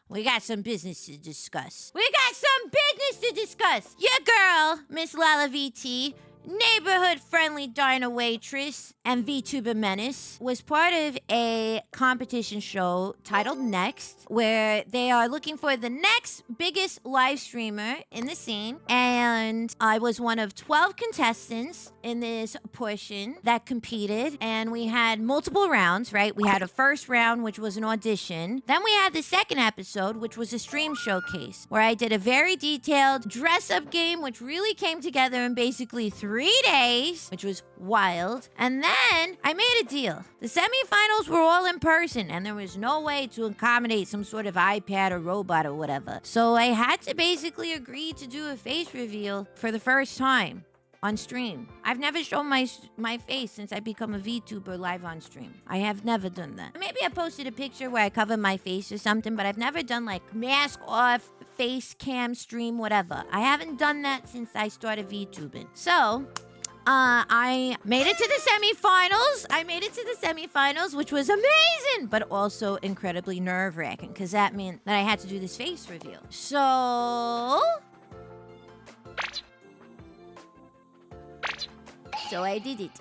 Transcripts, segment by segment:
We got some business to discuss. Your girl, Miss Lala VT, neighborhood-friendly diner waitress and VTuber menace, was part of a competition show titled Next, where they are looking for the next biggest live streamer in the scene. And I was one of 12 contestants in this portion that competed, and we had multiple rounds, right? We had a first round, which was an audition. Then we had the second episode, which was a stream showcase, where I did a very detailed dress-up game, which really came together in basically 3 days, which was wild. And then I made a deal. The semifinals were all in person, and there was no way to accommodate some sort of iPad or robot or whatever. So I had to basically agree to do a face reveal for the first time on stream. I've never shown my face since I become a VTuber live on stream. I have never done that. Maybe I posted a picture where I cover my face or something, but I've never done like mask off, face cam stream, whatever. I haven't done that since I started VTubing. So I made it to the semifinals. Which was amazing, but also incredibly nerve-wracking, because that meant that I had to do this face reveal. So I did it.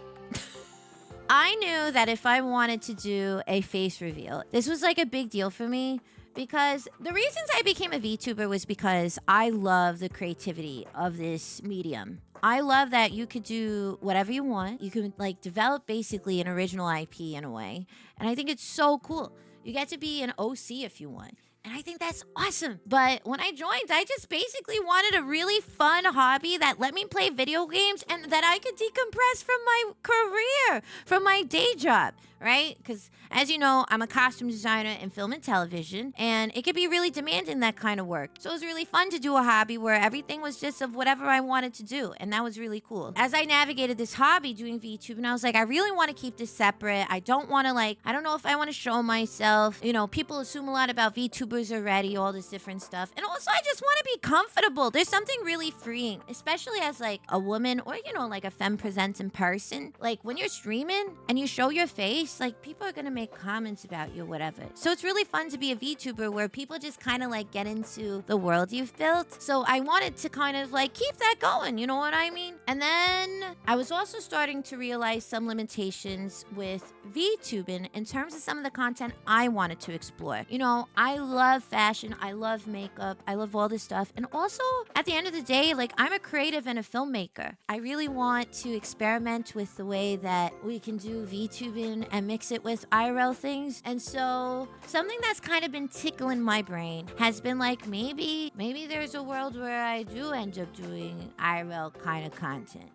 I knew that if I wanted to do a face reveal, this was like a big deal for me, because the reasons I became a VTuber was because I love the creativity of this medium. I love that you could do whatever you want. You can like develop basically an original IP in a way. And I think it's so cool. You get to be an OC if you want. And I think that's awesome. But when I joined, I just basically wanted a really fun hobby that let me play video games and that I could decompress from my career, from my day job, right? Because as you know, I'm a costume designer in film and television, and it could be really demanding, that kind of work. So it was really fun to do a hobby where everything was just of whatever I wanted to do, and that was really cool. As I navigated this hobby doing VTube, and I was like, I really want to keep this separate. I don't want to I don't know if I want to show myself. You know, people assume a lot about VTubers already, all this different stuff. And also, I just want to be comfortable. There's something really freeing, especially as like a woman or, you know, like a femme presence in person. Like when you're streaming and you show your face, like people are going to make comments about you, whatever. So it's really fun to be a VTuber where people just kind of like get into the world you've built. So I wanted to kind of like keep that going, you know what I mean? And then I was also starting to realize some limitations with VTubing in terms of some of the content I wanted to explore. You know, I love fashion, I love makeup, I love all this stuff. And also, at the end of the day, like I'm a creative and a filmmaker. I really want to experiment with the way that we can do VTubing and mix it with IRL things. And so something that's kind of been tickling my brain has been like, maybe there's a world where I do end up doing IRL kind of content.